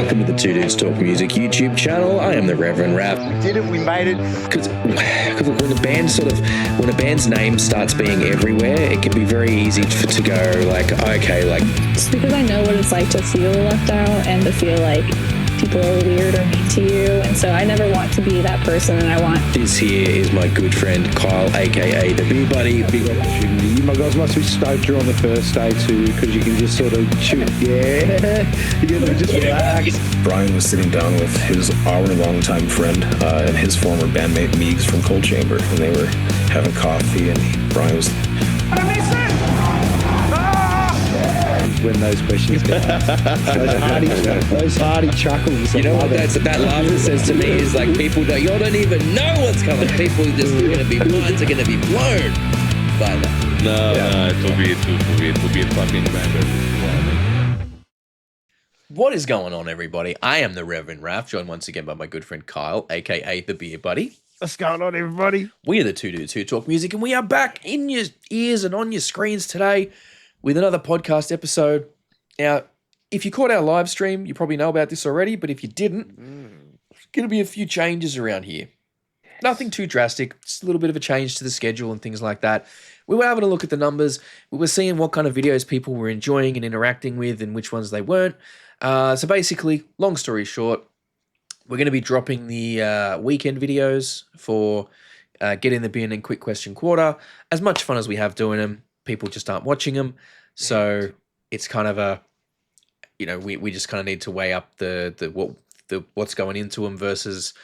Welcome to the Two Dudes Talk Music YouTube channel. I am the Reverend Raff. We did it. We made it. Because when a band's name starts being everywhere, it can be very easy to go like, okay, like. Just because I know what it's like to feel left out and to feel like people are weird or mean to you, and so I never want to be that person. And I want. This here is my good friend Kyle, aka the BeerBuddy. Big opportunity. You guys must be stoked you're on the first day too, because you can just sort of shoot. Yeah, you can just relax. Brian was sitting down with his our longtime friend and his former bandmate Meegs from Cold Chamber, and they were having coffee, and Brian was. When those questions go, those hearty chuckles. You know what that laughter says to me is like, people y'all don't even know what's coming. People just are gonna be minds are gonna be blown by that. No, it will be a fucking banger. What is going on, everybody? I am the Reverend Raff, joined once again by my good friend Kyle, aka the BeerBuddy. What's going on, everybody? We are the Two Dudes Who Talk Music, and we are back in your ears and on your screens today with another podcast episode. Now, if you caught our live stream, you probably know about this already, but if you didn't, there's going to be a few changes around here. Nothing too drastic, just a little bit of a change to the schedule and things like that. We were having a look at the numbers. We were seeing what kind of videos people were enjoying and interacting with and which ones they weren't. So basically, long story short, we're going to be dropping the weekend videos for Get in the Bin and Quick Question Quarter. As much fun as we have doing them, people just aren't watching them. So it's kind of a, we just kind of need to weigh up what's going into them versus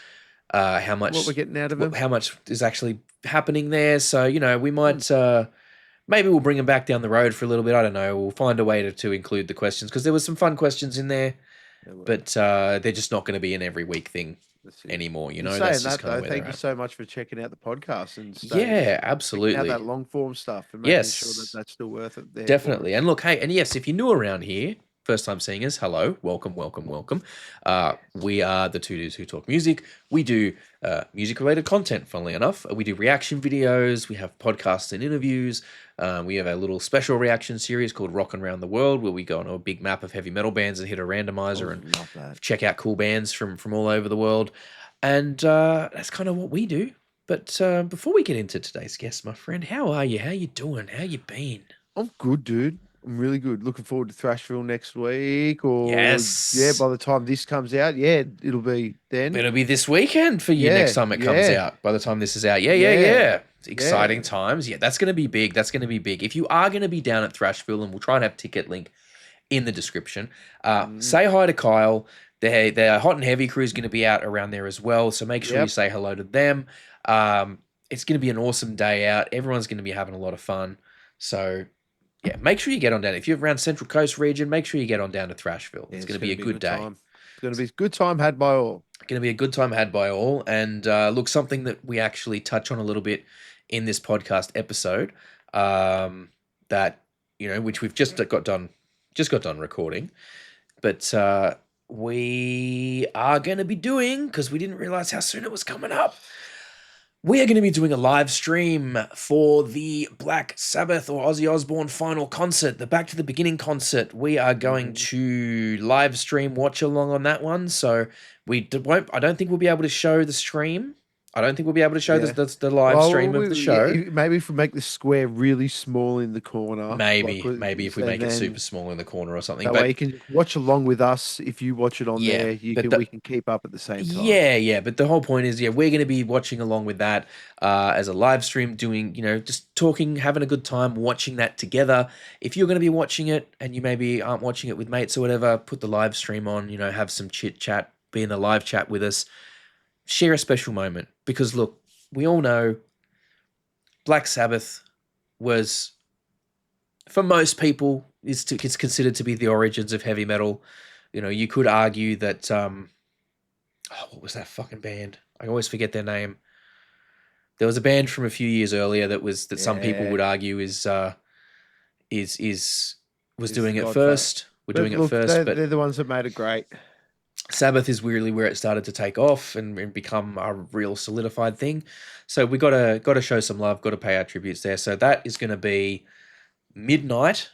how much what we're getting out of them, how much is actually happening there. So we might maybe we'll bring them back down the road for a little bit. I don't know. We'll find a way to include the questions, because there was some fun questions in there, but they're just not going to be an every week thing anymore. That's just kind of where thank they're you at. so much for checking out the podcast and absolutely. out that long form stuff and making sure that that's still worth it. There Definitely. And look, hey, and yes, if you're new around here, first time seeing us, hello, welcome. We are the Two Dudes Who Talk Music. We do music related content, funnily enough. We do reaction videos. We have podcasts and interviews. We have a little special reaction series called Rockin' Around the World, where we go on a big map of heavy metal bands and hit a randomizer and check out cool bands from all over the world. And that's kind of what we do. But before we get into today's guest, my friend, how are you? How you doing? How you been? I'm good, dude. I'm really good. Looking forward to Thrashville next week. Or yes, by the time this comes out, it'll be then. It'll be this weekend for you next time it comes out. By the time this is out, It's exciting times. Yeah, that's going to be big. If you are going to be down at Thrashville, and we'll try and have ticket link in the description, say hi to Kyle. Their Hot and Heavy crew is going to be out around there as well, so make sure you say hello to them. It's going to be an awesome day out. Everyone's going to be having a lot of fun. So, yeah, make sure you get on down. If you're around Central Coast region, make sure you get on down to Thrashville. It's going to be a good day. It's going to be a good time had by all. Going to be a good time had by all. And look, something that we actually touch on a little bit in this podcast episode, that which we've just got done recording, but we are going to be doing, because we didn't realize how soon it was coming up, we are going to be doing a live stream for the Black Sabbath or Ozzy Osbourne final concert, the Back to the Beginning concert. We are going to live stream watch along on that one. So I don't think we'll be able to show the stream. I don't think we'll be able to show the live stream of the show. Yeah, maybe if we make the square really small in the corner. Maybe if we make it super small in the corner or something. That way you can watch along with us. If you watch it on there, we can keep up at the same time. Yeah. But the whole point is, we're going to be watching along with that as a live stream, doing, just talking, having a good time, watching that together. If you're going to be watching it and you maybe aren't watching it with mates or whatever, put the live stream on, have some chit chat, be in the live chat with us. Share a special moment, because look, we all know Black Sabbath was, for most people, it's considered to be the origins of heavy metal. You could argue that what was that fucking band? I always forget their name. There was a band from a few years earlier that some people would argue was doing it first. But they're the ones that made it great. Sabbath is really where it started to take off and become a real solidified thing. So we got to show some love, got to pay our tributes there. So that is going to be midnight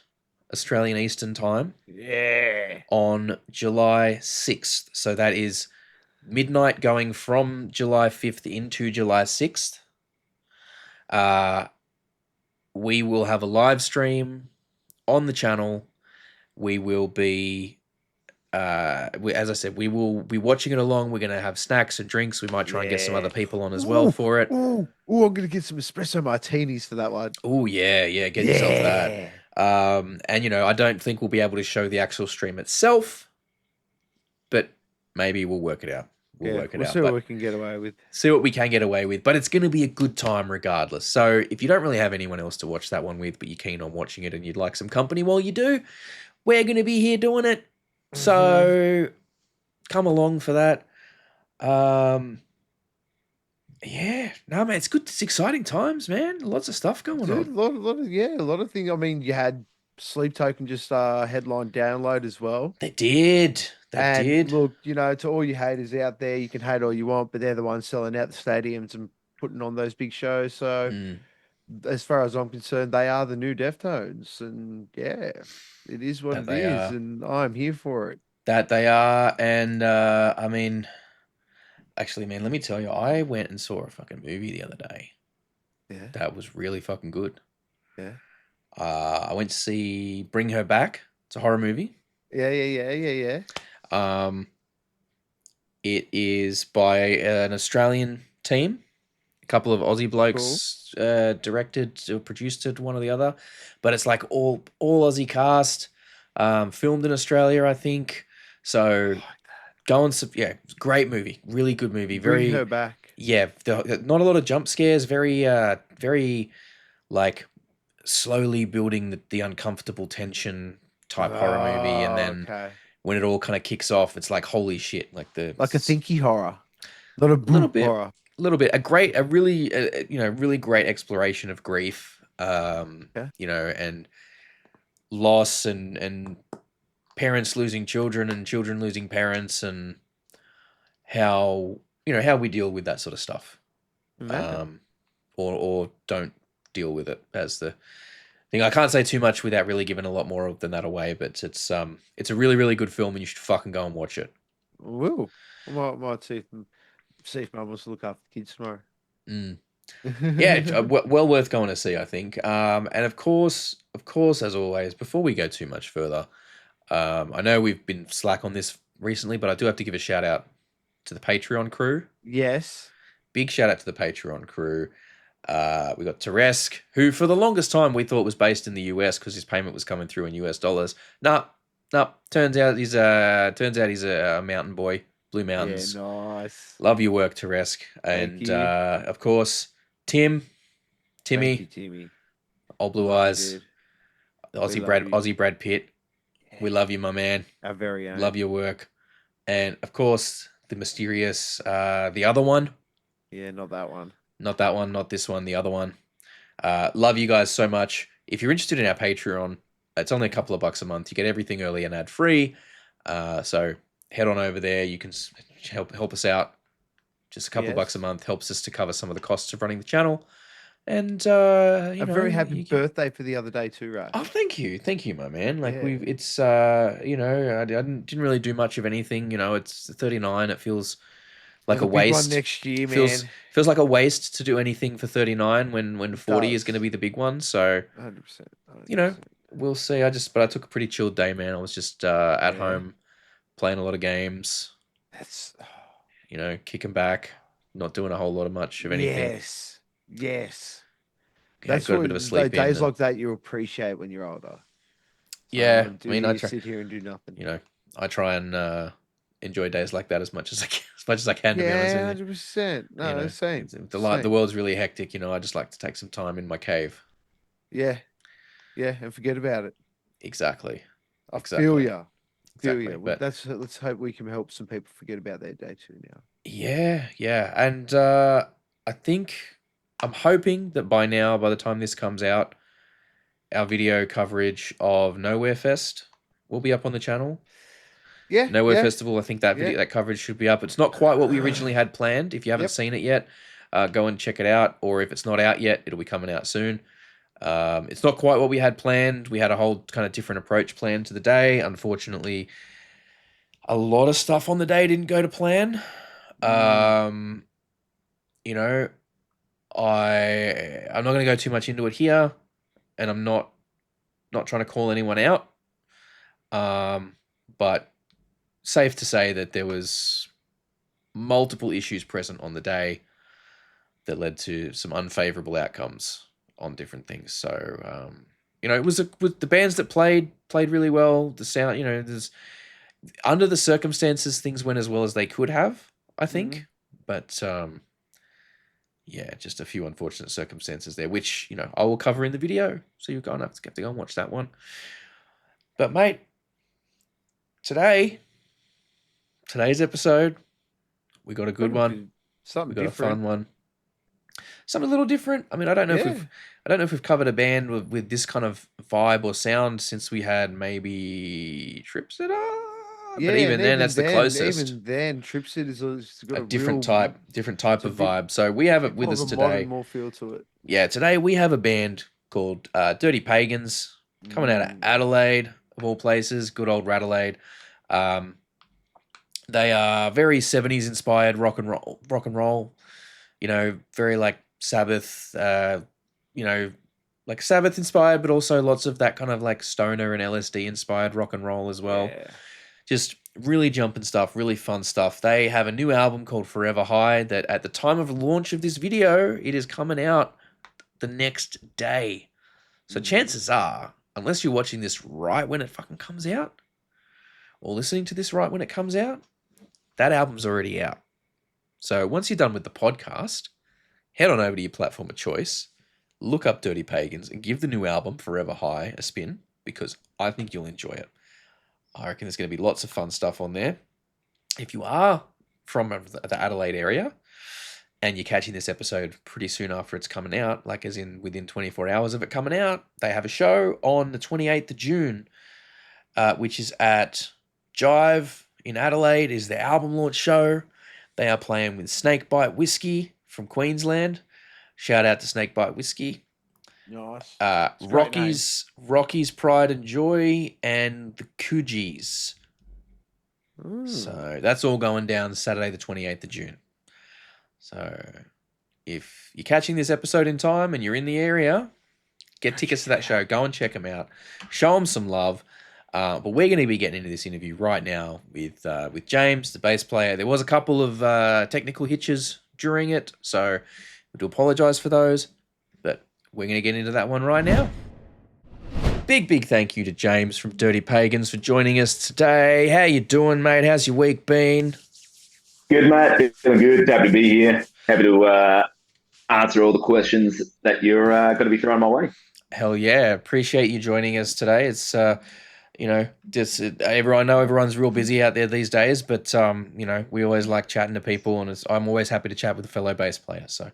Australian Eastern Time Yeah. on July 6th. So that is midnight going from July 5th into July 6th. We will have a live stream on the channel. We will be, as I said, we will be watching it along. We're going to have snacks and drinks. We might try and get some other people on as well for it. Ooh, I'm going to get some espresso martinis for that one. Oh, yeah, get yourself that. And, I don't think we'll be able to show the actual stream itself, but maybe we'll work it out. We'll see what we can get away with. See what we can get away with, but it's going to be a good time regardless. So if you don't really have anyone else to watch that one with, but you're keen on watching it and you'd like some company while you do, we're going to be here doing it. So come along for that. Yeah, no, man, it's good. It's exciting times, man. Lots of stuff going on. A lot of things. I mean, you had Sleep Token just headline download as well. They did. Look, to all you haters out there, you can hate all you want, but they're the ones selling out the stadiums and putting on those big shows. So, as far as I'm concerned, they are the new Deftones, and yeah, it is what it is, and I'm here for it. That they are, and I mean, actually, man, let me tell you, I went and saw a fucking movie the other day. Yeah, that was really fucking good. Yeah, I went to see Bring Her Back. It's a horror movie. Yeah. It is by an Australian team. A couple of Aussie blokes directed or produced it, one or the other. But it's like all Aussie cast, filmed in Australia, I think. So go and great movie, really good movie. Bring Her Back. Yeah, not a lot of jump scares. Very like slowly building the uncomfortable tension type horror movie, and then when it all kind of kicks off, it's like holy shit, like a thinky horror, not a little bit horror. A little bit, a really great exploration of grief, and loss and parents losing children and children losing parents, and how we deal with that sort of stuff, or don't deal with it as the thing. I can't say too much without really giving a lot more than that away, but it's a really, really good film, and you should fucking go and watch it. Woo! I might see if Mum wants to look after the kids tomorrow. Yeah, well worth going to see, I think. And of course, as always, before we go too much further, I know we've been slack on this recently, but I do have to give a shout out to the Patreon crew. Yes. Big shout out to the Patreon crew. We got Teresk, who for the longest time we thought was based in the US because his payment was coming through in US dollars. No. Turns out he's a mountain boy, Blue Mountains. Yeah, nice. Love your work, Teresk, and of course Timmy, Thank you, Timmy. Old Blue Eyes, Aussie Brad Pitt. Yeah. We love you, my man. Our very own. Love your work, and of course the mysterious, the other one. Yeah, not that one. Not that one, not this one, the other one. Love you guys so much. If you're interested in our Patreon, it's only a couple of bucks a month. You get everything early and ad-free. So head on over there. You can help us out. Just a couple of bucks a month helps us to cover some of the costs of running the channel. And a very happy birthday for the other day too, right? Oh, thank you, my man. Like it's I didn't really do much of anything. It's 39. It feels like a waste. One next year, man. Feels like a waste to do anything for 39 when 40 is going to be the big one. So 100%. We'll see. I took a pretty chilled day, man. I was just at home playing a lot of games. That's kicking back, not doing a whole lot of much of anything. Yes. That's got a bit of a sleep in. Days like that you appreciate when you're older. Yeah, I sit here and do nothing. I try and enjoy days like that as much as I can. To be honest with you. 100%. No, same. The world's really hectic. I just like to take some time in my cave. Yeah, and forget about it. Exactly. I feel you. Exactly. But let's hope we can help some people forget about their day too now. Yeah, and I'm hoping that by the time this comes out, our video coverage of Nowhere Fest will be up on the channel. Yeah, Nowhere Festival. I think that video, that coverage should be up. It's not quite what we originally had planned. If you haven't seen it yet, go and check it out. Or if it's not out yet, it'll be coming out soon. It's not quite what we had planned. We had a whole kind of different approach planned to the day. Unfortunately, a lot of stuff on the day didn't go to plan. You know, I'm not going to go too much into it here, and I'm not trying to call anyone out. But safe to say that there was multiple issues present on the day that led to some unfavorable outcomes on different things. So, you know, it was with the bands that played really well. The sound, you know, there's under the circumstances, things went as well as they could have, I think. But yeah, just a few unfortunate circumstances there, which, you know, I will cover in the video. So you're going to have to go and watch that one. But mate, today's episode, we got a good one. Something We got different. a fun one. Something a little different. I mean, I don't know if we've covered a band with this kind of vibe or sound since we had maybe Tripsitter. Yeah, but even then, that's the closest. Even then, Tripsit is got A different type of vibe. So we have it with us today. Modern, more feel to it. Yeah, today we have a band called Dirty Pagans coming out of Adelaide, of all places. Good old Radelaide. They are very 70s inspired rock and roll. You know, very like Sabbath. You know, like Sabbath inspired, but also lots of that kind of like stoner and LSD inspired rock and roll as well. Yeah. Just really jumping stuff, really fun stuff. They have a new album called Forever High that at the time of launch of this video, it is coming out the next day. So chances are, unless you're watching this right when it fucking comes out, or listening to this right when it comes out, that album's already out. So once you're done with the podcast, head on over to your platform of choice, look up Dirty Pagans, and give the new album Forever High a spin, because I think you'll enjoy it. I reckon there's going to be lots of fun stuff on there. If you are from the Adelaide area and you're catching this episode pretty soon after it's coming out, like as in within 24 hours of it coming out, they have a show on the 28th of June, which is at Jive in Adelaide, is their album launch show. They are playing with Snakebite Whiskey from Queensland. Shout out to Snakebite Whiskey. Nice. Rocky's Pride and Joy, and the Coogis. So that's all going down Saturday the 28th of June. So if you're catching this episode in time and you're in the area, get tickets to that show. Go and check them out. Show them some love. But we're going to be getting into this interview right now with James, the bass player. There was a couple of technical hitches during it, so we do apologise for those. But we're going to get into that one right now. Big thank you to James from Dirty Pagans for joining us today. How you doing, mate? How's your week been? Good, mate. Feeling good. Happy to be here. Happy to answer all the questions that you're going to be throwing my way. Hell yeah. Appreciate you joining us today. It's, you know, just everyone's real busy out there these days, but, you know, we always like chatting to people, and I'm always happy to chat with a fellow bass player. So,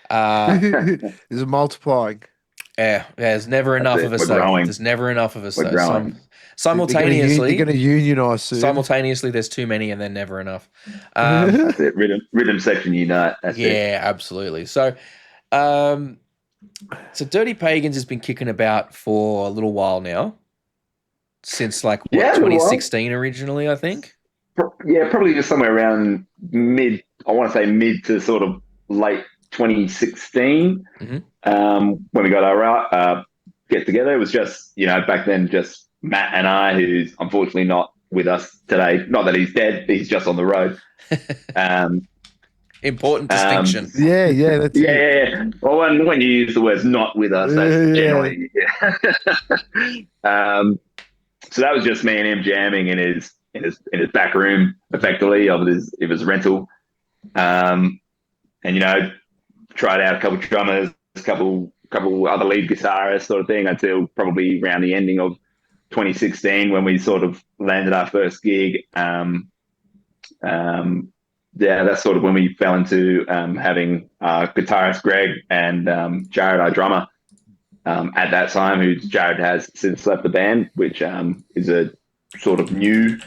There's a multiplying. yeah, there's never enough of us. There's never enough of us. Simultaneously, they're going to unionise soon. Simultaneously, there's too many, and then never enough. That's it. Rhythm section unite. That's it. Yeah, absolutely. So, so Dirty Pagans has been kicking about for a little while now, since like 2016 originally, I think. Yeah, probably just somewhere around mid to sort of late 2016. When we got our get together. It was just, you know, back then just Matt and I, who's unfortunately not with us today. Not that he's dead, he's just on the road. Important distinction. Yeah, that's it. Yeah. Well, when you use the words "not with us," that's generally. Yeah. So that was just me and him jamming in his back room, effectively, of his rental, and you know, tried out a couple of drummers, a couple other lead guitarists, sort of thing, until probably around the ending of 2016 when we sort of landed our first gig. Yeah, that's sort of when we fell into having guitarist Greg and Jared, our drummer, at that time, who Jared has since left the band, which is a sort of new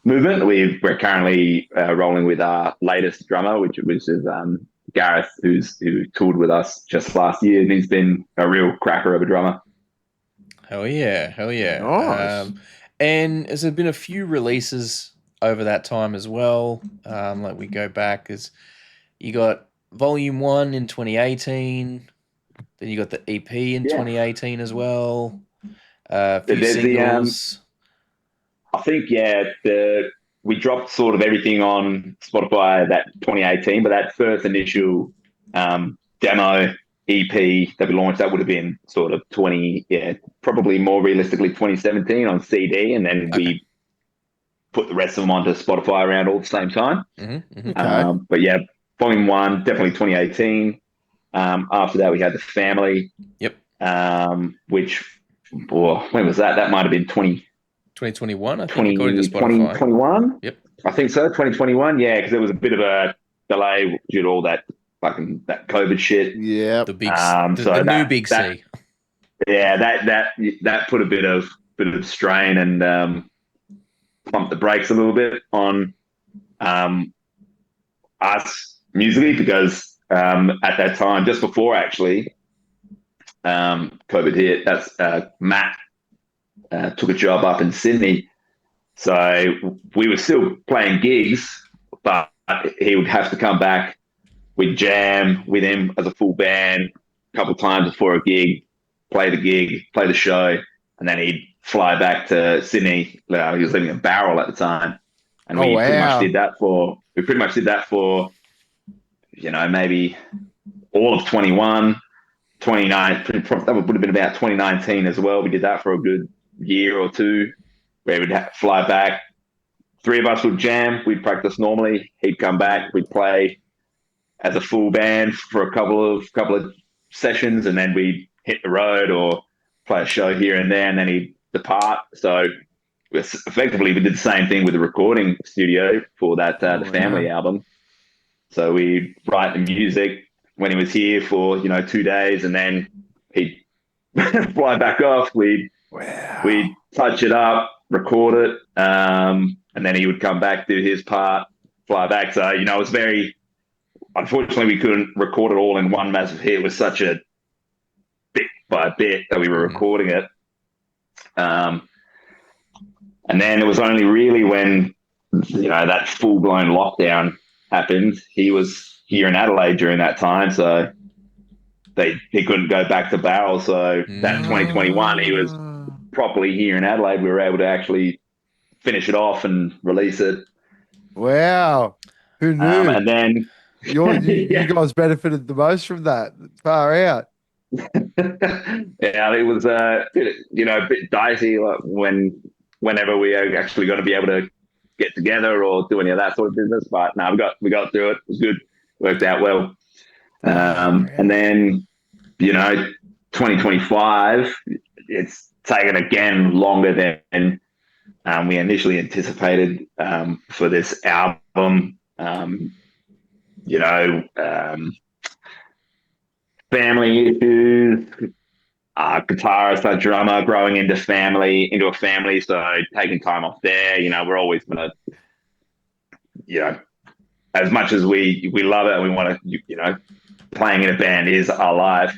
movement. We're currently rolling with our latest drummer, which is Gareth, who toured with us just last year, and he's been a real cracker of a drummer. Hell yeah. Nice. And there's been a few releases over that time as well. Like we go back, you got Volume 1 in 2018, then you got the EP in 2018 as well. A few There's singles. I think, we dropped sort of everything on Spotify that 2018, but that first initial demo EP that we launched, that would have been sort of probably more realistically 2017 on CD, and then we put the rest of them onto Spotify around all the same time. Okay. But yeah, Volume 1, definitely 2018. After that, we had The Family. Yep. Which, when was that? That might have been 2021, I think, according to Spotify. 2021? Yep. I think so, 2021. Yeah, because there was a bit of a delay due to all that COVID shit. Yeah. The big, the new big C. Yeah, that put a bit of strain and pumped the brakes a little bit on us musically, because at that time, just before actually COVID hit, that's Matt took a job up in Sydney, so we were still playing gigs, but he would have to come back. We'd jam with him as a full band a couple of times before a gig, play the show, and then he'd fly back to Sydney. He was living in Barrel at the time, and we pretty much did that for maybe all of 21, 29. That would have been about 2019 as well. We did that for a good year or two, where we'd fly back. Three of us would jam. We'd practice normally. He'd come back. We'd play as a full band for a couple of sessions, and then we'd hit the road or play a show here and there, and then he'd depart. So effectively, we did the same thing with the recording studio for that The Family album. So we'd write the music when he was here for 2 days, and then he'd fly back off. We'd touch it up, record it, and then he would come back, do his part, fly back. So it was very. Unfortunately, we couldn't record it all in one massive hit. It was such a bit by bit that we were recording it. And then it was only really when that full blown lockdown happened. He was here in Adelaide during that time, so he couldn't go back to Barrel. So that 2021, he was properly here in Adelaide. We were able to actually finish it off and release it. Wow, who knew? And then you guys benefited the most from that. Far out. Yeah, it was a bit dicey, like whenever we are actually going to be able to get together or do any of that sort of business. But no, we got through it. It was good. Worked out well. And then 2025, it's taken again longer than we initially anticipated for this album. Family issues, guitarist, a drummer, growing into a family, so taking time off there. We're always gonna, as much as we love it and we want to, playing in a band is our life.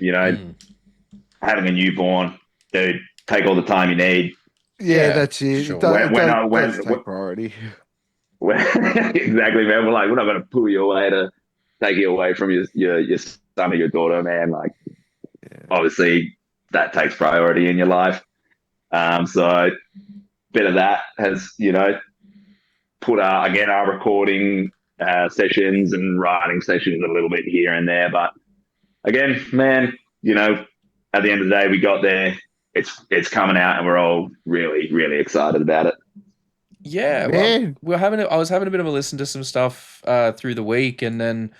Having a newborn, dude, take all the time you need. Yeah, that's it. Sure. That's take priority. Exactly, man. We're not going to pull you away to take you away from your son or your daughter, man. Obviously that takes priority in your life. So bit of that has, put our recording sessions and writing sessions a little bit here and there. But again, man, at the end of the day, we got there. It's coming out, and we're all really, really excited about it. Yeah, well, I was having a bit of a listen to some stuff through the week, and then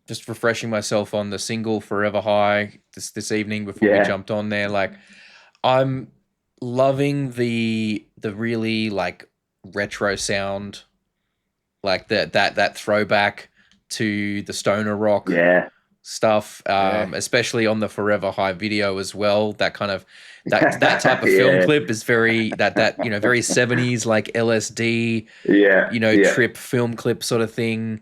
just refreshing myself on the single "Forever High" this evening before we jumped on there. Like, I'm loving the really retro sound, like that throwback to the stoner rock stuff, especially on the "Forever High" video as well. That kind of that type of film clip is very very 70s, like LSD, trip film clip sort of thing.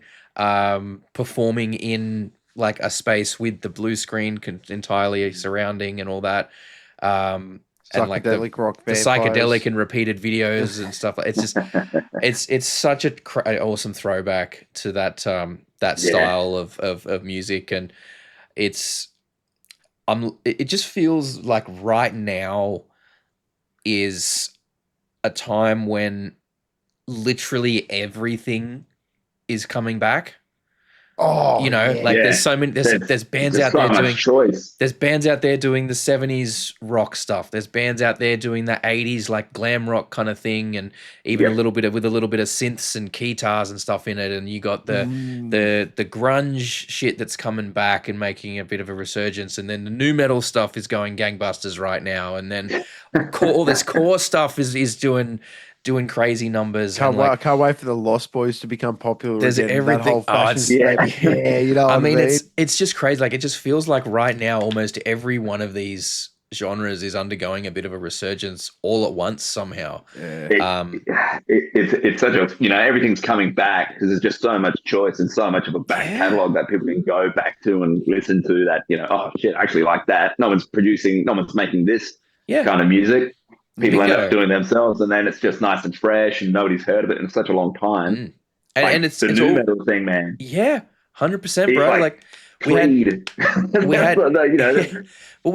performing in like a space with the blue screen entirely surrounding and all that. And like Psychedelic rock the vampires. psychedelic and repeated videos and stuff. It's just it's such a awesome throwback to that style of music, and it just feels like right now is a time when literally everything is coming back. Oh, You know, yeah. like there's so many there's bands out there doing choice. there's bands out there doing the 70s rock stuff. There's bands out there doing the 80s like glam rock kind of thing, and even a little bit of synths and guitars and stuff in it. And you got the grunge shit that's coming back and making a bit of a resurgence, and then the new metal stuff is going gangbusters right now, and then all this core stuff is doing crazy numbers. Can't wait for the Lost Boys to become popular. There's again. everything. That whole fashion statement. Yeah, you know. I what mean, I mean, it's just crazy. Like, it just feels like right now, almost every one of these genres is undergoing a bit of a resurgence all at once somehow. It's such a, everything's coming back because there's just so much choice and so much of a back catalog that people can go back to and listen to. That oh shit, I actually like that. No one's making this kind of music. People end up doing themselves, and then it's just nice and fresh, and nobody's heard of it in such a long time. And it's the new metal thing, man. Yeah, 100%, bro. Like we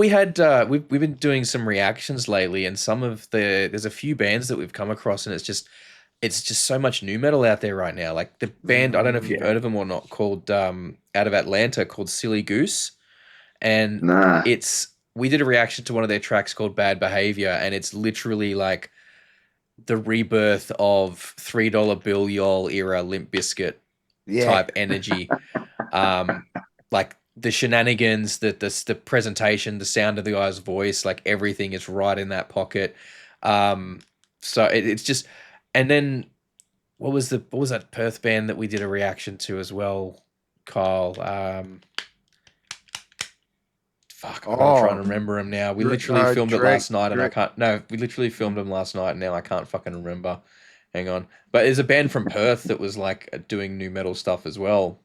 had, we've been doing some reactions lately, and there's a few bands that we've come across, and it's just so much new metal out there right now. Like the band, I don't know if you've heard of them or not, called out of Atlanta, called Silly Goose, and we did a reaction to one of their tracks called Bad Behavior, and it's literally like the rebirth of $3 bill y'all era Limp Bizkit type energy. Like the shenanigans, the presentation, the sound of the guy's voice, like everything is right in that pocket. So it's just, and then what was that Perth band that we did a reaction to as well, Kyle? I'm trying to remember him now. We literally filmed it last night, and I can't. No, we literally filmed him last night, and now I can't fucking remember. Hang on. But there's a band from Perth that was like doing new metal stuff as well,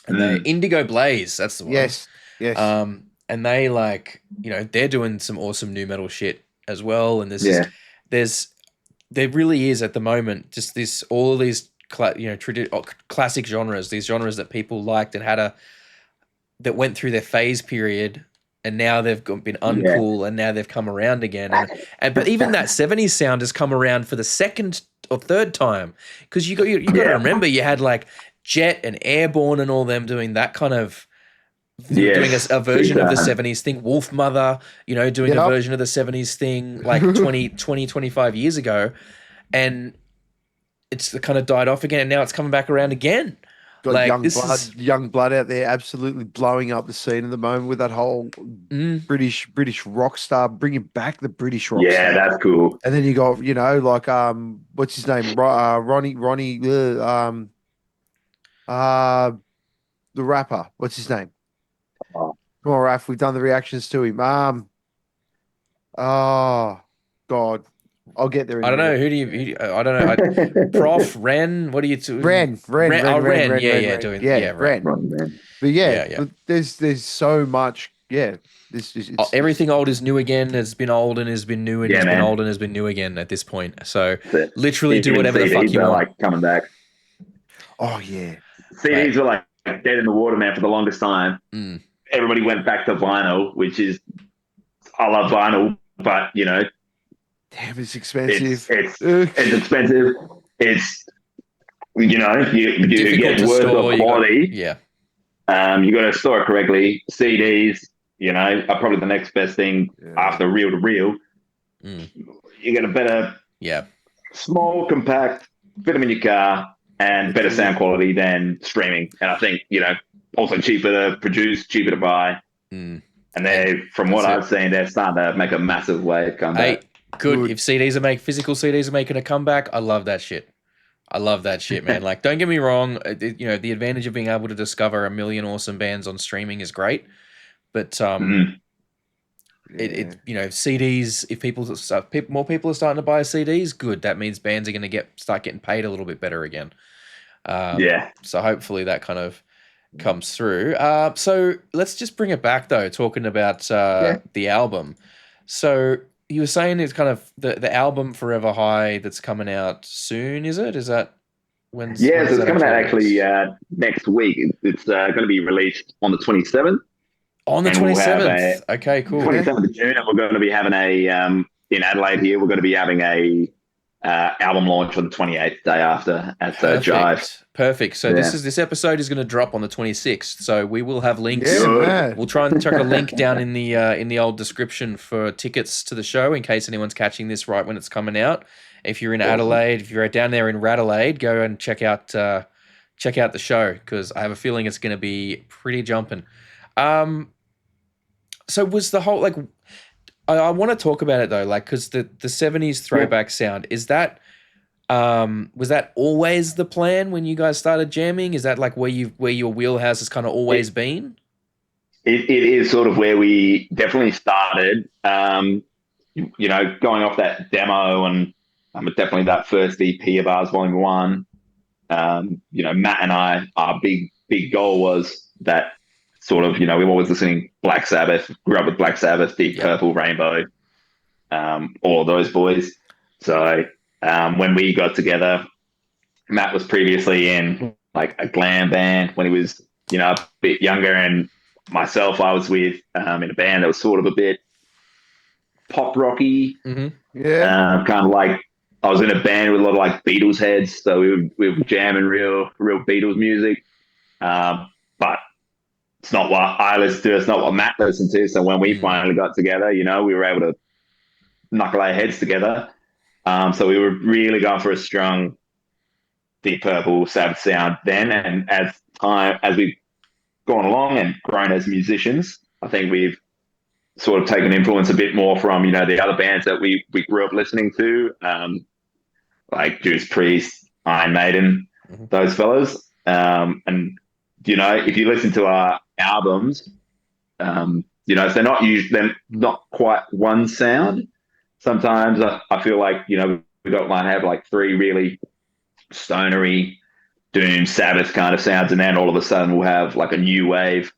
and they Indigo Blaze. That's the one. Yes. And they they're doing some awesome new metal shit as well. And there really is at the moment just all of these classic genres, these genres that people liked and that went through their phase period. And now they've been uncool, and now they've come around again. But even that 70s sound has come around for the second or third time, because you got to remember, you had like Jet and Airborne and all them doing that kind of doing a version of the 70s thing. Wolf Mother, doing a version of the 70s thing like 25 years ago, and it's kind of died off again, and now it's coming back around again. Got like young blood out there, absolutely blowing up the scene at the moment with that whole British rock star, bringing back the British rock star. Yeah, that's cool. And then you got like what's his name, Ronnie, the rapper. What's his name? Come on, Raff. We've done the reactions to him. Oh God. I'll get there. I don't know. I don't know. Prof Ren. What are you doing? Ren. Yeah. Ren. But there's so much. Yeah. Everything old is new again. Has been old and has been new, and has been old and has been new again at this point. So literally do whatever the fuck you want. Like coming back. Oh yeah. CDs were like dead in the water, man, for the longest time. Everybody went back to vinyl, which is, I love vinyl, but damn, it's expensive. It's expensive. It's you get worse of quality. You got to store it correctly. CDs, are probably the next best thing after reel to reel. You get a better, small, compact, fit them in your car, and better sound quality than streaming. And I think also cheaper to produce, cheaper to buy. And from what I've seen, they're starting to make a massive wave comeback. Good. If physical CDs are making a comeback, I love that shit. Man. Like, don't get me wrong. The advantage of being able to discover a million awesome bands on streaming is great. But CDs. If more people are starting to buy CDs, good. That means bands are going to start getting paid a little bit better again. Yeah. So hopefully that kind of comes through. So let's just bring it back though, talking about the album. So you were saying it's kind of the album Forever High that's coming out soon, is it? Is that when's Yeah, when so is it's that coming out released? actually next week. It's going to be released on the 27th. On the And we'll have 27th. Okay, cool. 27th of June, and we're going to be having in Adelaide here, we're going to be having a album launch on the 28th, day after at Jive. Perfect. So this episode is going to drop on the 26th. So we will have links. Yeah, man. We'll try and chuck a link down in the old description for tickets to the show in case anyone's catching this right when it's coming out. If you're in Adelaide, if you're down there in Radelaide, go and check out the show because I have a feeling it's going to be pretty jumping. So was the whole I want to talk about it though, because the 70s throwback sound, is that was that always the plan when you guys started jamming? Is that where your wheelhouse has kind of always been? It is sort of where we definitely started. Going off that demo and definitely that first EP of ours, Volume 1. Matt and I, our big goal was that sort of, we were always listening Black Sabbath, grew up with Black Sabbath, Deep Purple, Rainbow, all of those boys. So when we got together, Matt was previously in a glam band when he was, a bit younger, and myself, I was with in a band that was sort of a bit pop rocky. Mm-hmm. Yeah. Kind of I was in a band with a lot of Beatles heads, so we were jamming real Beatles music. But it's not what I listen to. It's not what Matt listened to. So when we finally got together, we were able to knuckle our heads together. So we were really going for a strong Deep Purple Sabbath sound then. And as we've gone along and grown as musicians, I think we've sort of taken influence a bit more from, the other bands that we grew up listening to, like Judas Priest, Iron Maiden, those fellas. And if you listen to our albums, if they're not quite one sound. Sometimes I feel like, might have three really stonery doom Sabbath kind of sounds, and then all of a sudden we'll have a new wave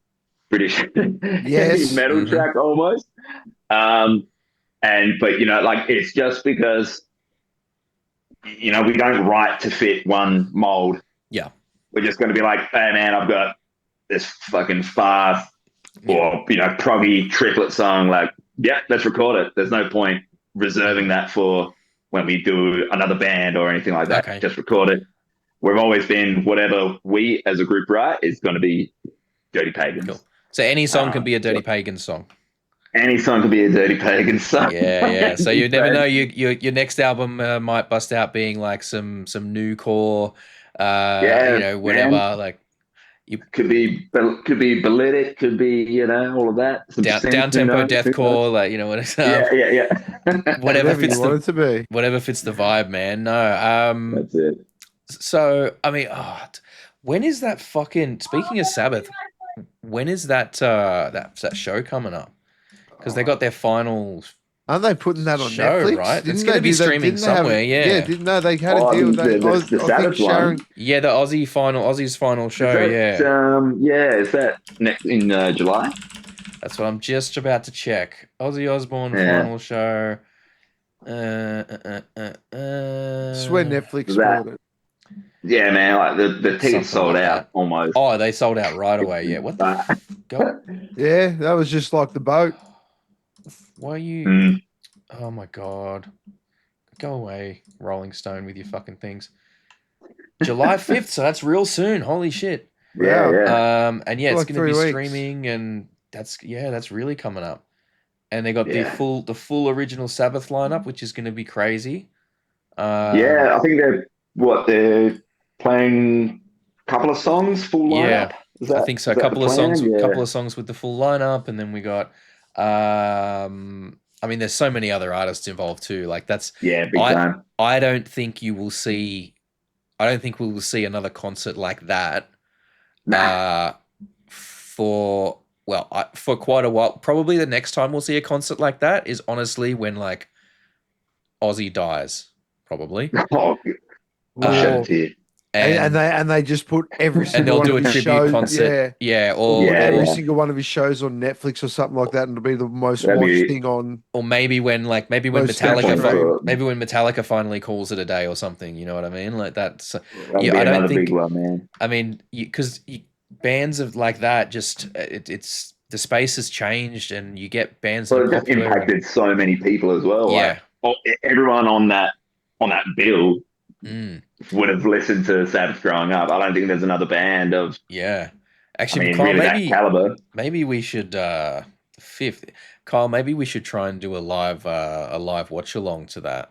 British heavy metal track almost. But it's just because, we don't write to fit one mold. Yeah. We're just going to be hey man, I've got this fucking fast or, proggy triplet song. Let's record it. There's no point reserving that for when we do another band or anything like that. Okay. Just record it. We've always been whatever we as a group write is going to be Dirty Pagans. Cool. So any song can be a Dirty Pagans song. Any song can be a Dirty Pagans song. Yeah. So you never know. Your next album might bust out being some new core, whatever. Man. Could be balletic, could be all of that. Down tempo deathcore, what it's whatever fits whatever fits the vibe, man. No, that's it. So when is that fucking? Speaking of Sabbath, when is that show coming up? Because they got their final. Aren't they putting that on show, Netflix? Right? It's going to be streaming somewhere. Yeah, didn't know they had a deal with the Sabbath one. Yeah, the Aussie's final show. Is that next in July? That's what I'm just about to check. Ozzy Osbourne final show. It's when Netflix bought it. Yeah, man. The tickets sold out almost. Oh, they sold out right away. Yeah. What the? Go. Yeah, that was just like the boat. Why are you? Oh my god! Go away, Rolling Stone, with your fucking things. July 5th, so that's real soon. Holy shit! Yeah. And it's going to be streaming, and that's really coming up. And they got the full original Sabbath lineup, which is going to be crazy. I think they're playing a couple of songs full lineup. I think so. A couple of songs with the full lineup, and then we got. There's so many other artists involved too. Big time. I don't think we will see another concert like that. For quite a while. Probably the next time we'll see a concert like that is honestly when Ozzy dies. Probably. I'll shed a tear. And they just put every and single they'll one do of a his tribute shows, concert. Yeah, or or put every Yeah. single one of his shows on Netflix or something like that, and it'll be the most That'd watched be- thing on. or maybe when Most Metallica streamed. maybe when Metallica finally calls it a day or something. You know what I mean? Like that's That'd yeah. be I don't another think. big one, man. I mean, because bands of like that just it's the space has changed, and you get bands that Well, are it just popular. impacted so many people as well. Yeah. Like, everyone on that bill Mm, would have listened to Sabbath growing up. I don't think there's another band of, yeah. I Actually, mean, Kyle, really that caliber. maybe we should fifth. Kyle, maybe we should try and do a live watch along to that.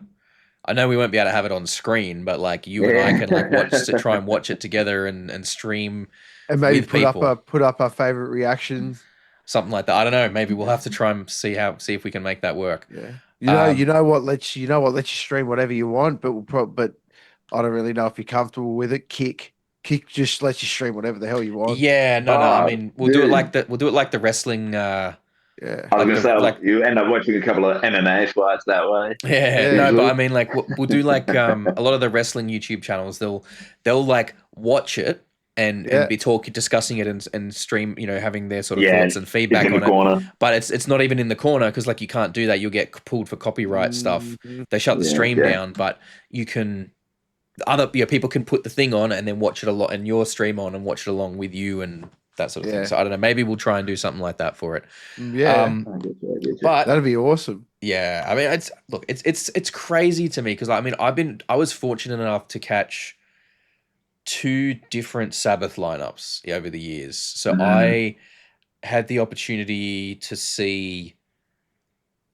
I know we won't be able to have it on screen, but like you and I can like try and watch it together and stream And maybe with put people. up our favorite reactions. Something like that. I don't know. Maybe we'll have to try and see if we can make that work. Yeah. You know what lets you stream whatever you want, but I don't really know if you're comfortable with it. Kick just lets you stream whatever the hell you want. Yeah, no. I mean, we'll do it dude. like the wrestling. Yeah. I was like gonna say, like- you end up watching a couple of MMA fights that way. Yeah, Yeah, no, but usually. I mean, like we'll do like a lot of the wrestling YouTube channels. They'll like watch it and be discussing it and stream. You know, having their sort of thoughts and feedback in on the it. corner. But it's not even in the corner because like you can't do that. You'll get pulled for copyright stuff. They shut the stream down, but you can. People can put the thing on and then watch it a lot, and your stream on and watch it along with you and that sort of thing. So I don't know. Maybe we'll try and do something like that for it. Yeah. I get you. But That'd be awesome. yeah, I mean, it's crazy to me because I mean, I was fortunate enough to catch 2 different Sabbath lineups over the years. So I had the opportunity to see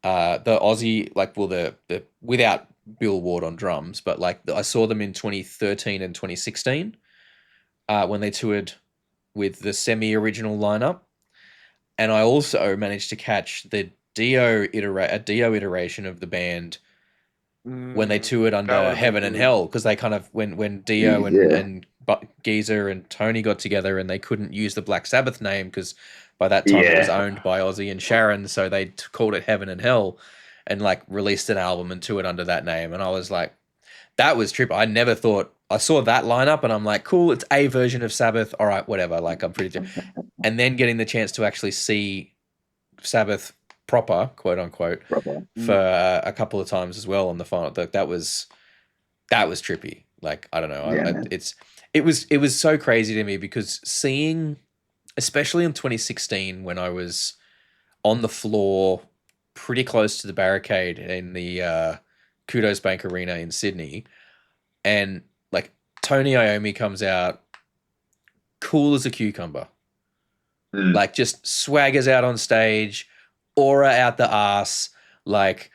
the Aussie, like, well, the without Bill Ward on drums, but like I saw them in 2013 and 2016 when they toured with the semi-original lineup, and I also managed to catch the Dio iteration of the band when they toured under Heaven and Hell, because they kind of when Dio and Geezer and Tony got together and they couldn't use the Black Sabbath name because by that time it was owned by Ozzy and Sharon, so they called it Heaven and Hell and like released an album and toured under that name. And I was like, that was trippy. I never thought, I saw that lineup and I'm like, cool, it's a version of Sabbath. All right, whatever. Like I'm pretty, and then getting the chance to actually see Sabbath proper, quote unquote, for a couple of times as well on the final. That was trippy. Like, I don't know. It was so crazy to me because seeing, especially in 2016 when I was on the floor pretty close to the barricade in the Kudos Bank Arena in Sydney, and like Tony Iommi comes out cool as a cucumber, like just swaggers out on stage, aura out the ass, like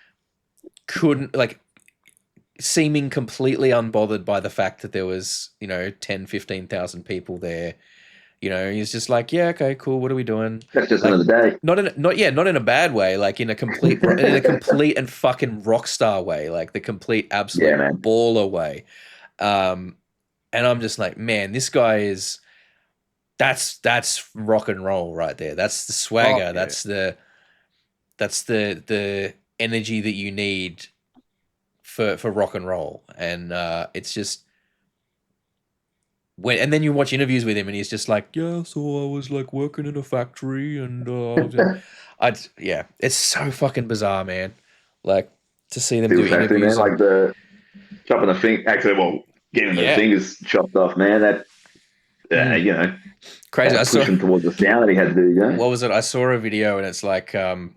couldn't, like seeming completely unbothered by the fact that there was, 10,000-15,000 people there. He's just like, yeah, okay, cool. What are we doing? That's just like, another day. Not in a bad way, like in a complete and fucking rock star way, like the complete absolute baller way. And I'm just like, man, this guy that's rock and roll right there. That's the swagger. That's the energy that you need for rock and roll. And it's just. And then you watch interviews with him and he's just like, yeah, so I was like working in a factory and it's so fucking bizarre, man. Like to see them do interviews. Man, like the chopping the finger, actually, well, getting the fingers chopped off, man. That, crazy. I pushing towards the sound that he had to do. What was it? I saw a video and it's like, it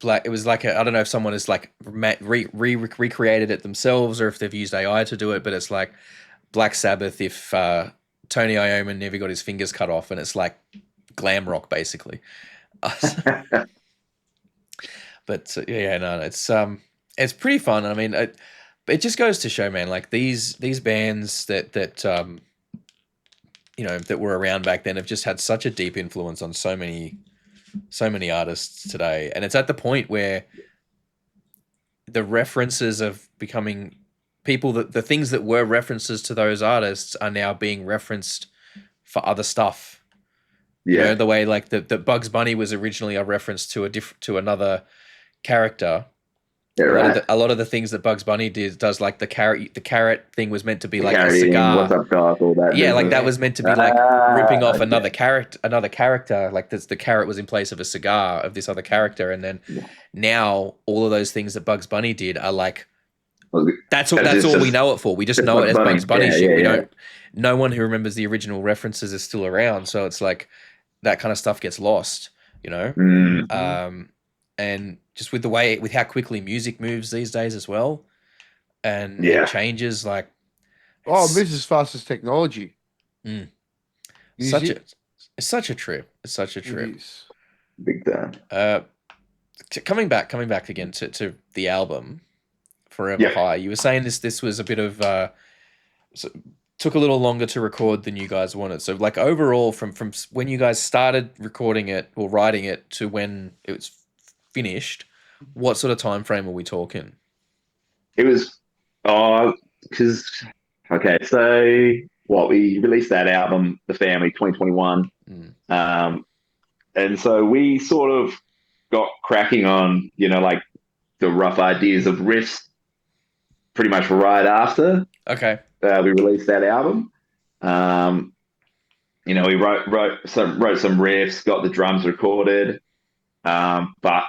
was like I don't know if someone has like recreated it themselves or if they've used AI to do it, but it's like Black Sabbath if Tony Iommi never got his fingers cut off, and it's like glam rock basically. But it's pretty fun. I mean, it just goes to show, man, like these bands that that were around back then have just had such a deep influence on so many artists today, and it's at the point where the references of becoming people that the things that were references to those artists are now being referenced for other stuff. Yeah. The way like the Bugs Bunny was originally a reference to to another character, Yeah, right. A lot of the things that Bugs Bunny does like the carrot thing was meant to be like a Carrying, cigar. what's up, Doc? All that. Yeah, like business. that was meant to be like ripping off okay. another character. Like the carrot was in place of a cigar of this other character, and then now all of those things that Bugs Bunny did are like that's all we know it for. We just know it as Bugs Bunny shit. We don't. No one who remembers the original references is still around, so it's like that kind of stuff gets lost, you know. And just with how quickly music moves these days as well, and it changes like. Oh, moves as fast as technology. It's such a trip. It's such a trip. Big time. Coming back again to the album, Forever High. You were saying this was a bit of took a little longer to record than you guys wanted. So like overall, from when you guys started recording it or writing it to when it was finished, what sort of time frame are we talking? It was because okay, so what we released that album, The Family, 2021, and so we sort of got cracking on, you know, like the rough ideas of riffs, pretty much right after. Okay. We released that album. You know, we wrote some riffs, got the drums recorded, but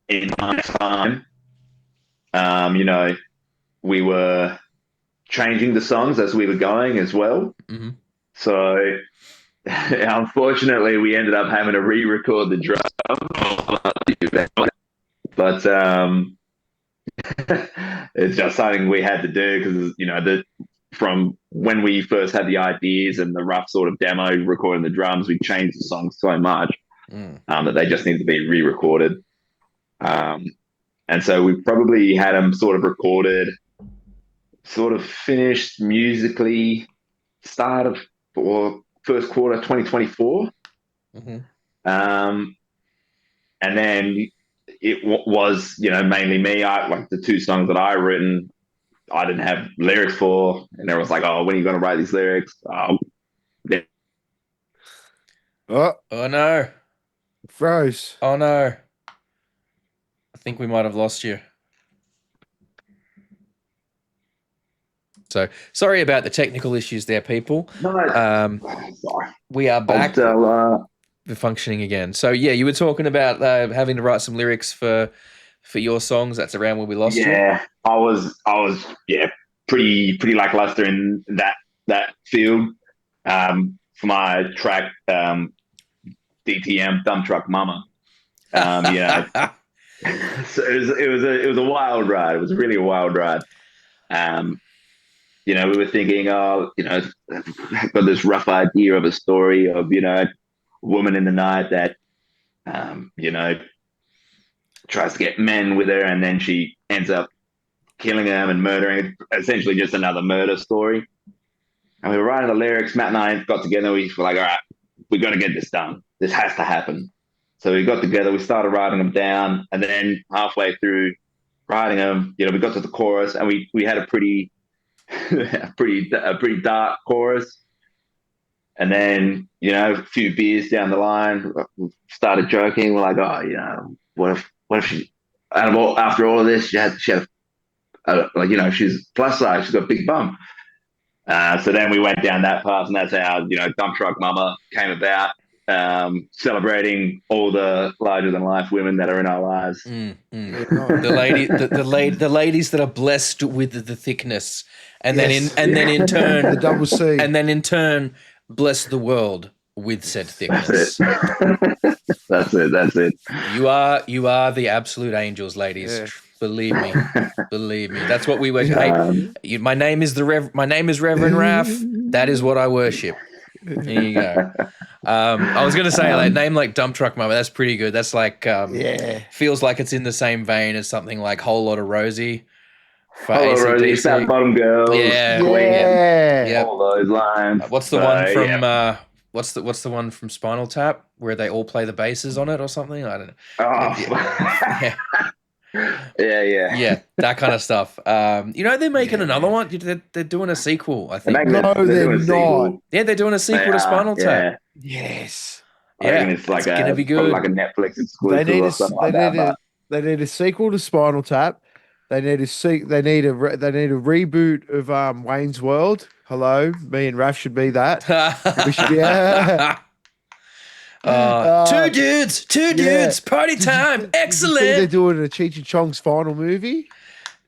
in my time, you know, we were changing the songs as we were going as well. So unfortunately, we ended up having to re-record the drum. But it's just something we had to do because, you know, from when we first had the ideas and the rough sort of demo recording the drums, we changed the songs so much that they just needed to be re-recorded. And so we probably had them sort of recorded, sort of finished musically first quarter 2024. And then it was, you know, mainly me. Like the two songs that I written, I didn't have lyrics for, and everyone's like, "Oh, when are you going to write these lyrics?" Oh no, froze. Oh no, I think we might have lost you. So sorry about the technical issues there, people. No, sorry. We are back. We're functioning again. So yeah, you were talking about having to write some lyrics for your songs. That's around where we lost you. Yeah, I was pretty lackluster in that field. For my track, DTM, Dump Truck Mama. Yeah. So it was a wild ride. It was really a wild ride. You know, we were thinking, you know, I've got this rough idea of a story of, you know, a woman in the night that, you know, tries to get men with her, and then she ends up killing them and murdering. Essentially, just another murder story. And we were writing the lyrics. Matt and I got together. We were like, all right, we got to get this done. This has to happen. So we got together. We started writing them down, and then halfway through writing them, you know, we got to the chorus, and we had a pretty dark chorus. And then, you know, a few beers down the line, we started joking. We're like, oh, you know, what if she, after all of this, she had like, you know, she's plus size, she's got a big bum. So then we went down that path, and that's how, you know, Dump Truck Mama came about, celebrating all the larger than life women that are in our lives. The ladies that are blessed with the thickness, and then in turn the double C, and then in turn bless the world with said thickness. That's it. You are the absolute angels, ladies. Yeah. Believe me. That's what we worship. Hey, my name is Reverend Raff. That is what I worship. There you go. I was gonna say like name like Dump Truck Mama. That's pretty good. That's like feels like it's in the same vein as something like Whole Lot of Rosie. Whole Lot of Rosie, Fat Bottom Girls. Yeah. All those lines. What's the one from? What's the one from Spinal Tap where they all play the basses on it or something? I don't know. Yeah, that kind of stuff. You know, they're making another one. They're doing a sequel, I think. No, they're not. Yeah, they're doing a sequel to Spinal Tap. Yes. I reckon it's like gonna be good. Like a Netflix exclusive or something like that. They need a sequel to Spinal Tap. They need they need a reboot of Wayne's World. Hello, me and Raff should be that. We should be. Two dudes, party time, They're excellent. doing a Cheech and Chong's final movie.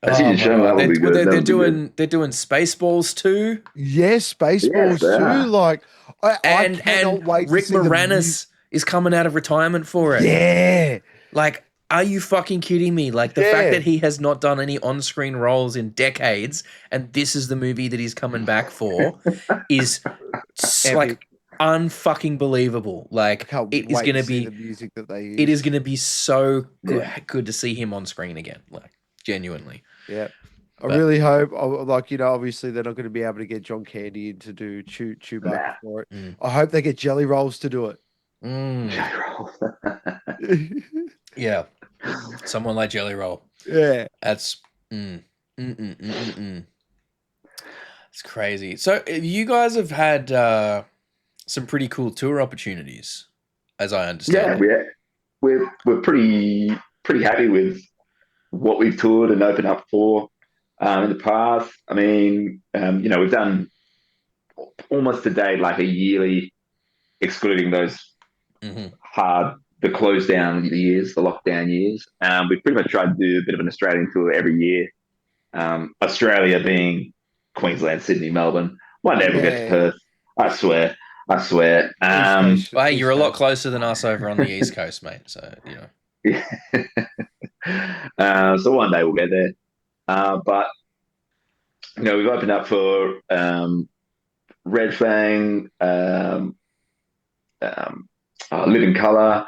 That's even shown that would be good. They're doing Spaceballs too. Yes, Spaceballs too. Like, I cannot wait. Rick to see Moranis is coming out of retirement for it. Yeah. Like, are you fucking kidding me? Like, the fact that he has not done any on-screen roles in decades, and this is the movie that he's coming back for, is like unfucking believable. Like, it is going to be the music that they use. It is going to be so good to see him on screen again. Like, genuinely. Yeah. I really hope, like, you know, obviously they're not going to be able to get John Candy in to do Chewbacca for it. I hope they get Jelly Rolls to do it. Jelly Rolls. Yeah. Someone like Jelly Roll. Yeah. That's It's crazy. So you guys have had some pretty cool tour opportunities, as I understand. Yeah, we're pretty happy with what we've toured and opened up for in the past. I mean, you know, we've done almost to date like a yearly, excluding those the close down years, the lockdown years. We've pretty much tried to do a bit of an Australian tour every year. Australia being Queensland, Sydney, Melbourne. One day we'll get to Perth. I swear. Well, hey, you're a lot closer than us over on the East Coast, mate. So, you know. So one day we'll get there. But, you know, we've opened up for Red Fang, Living Colour,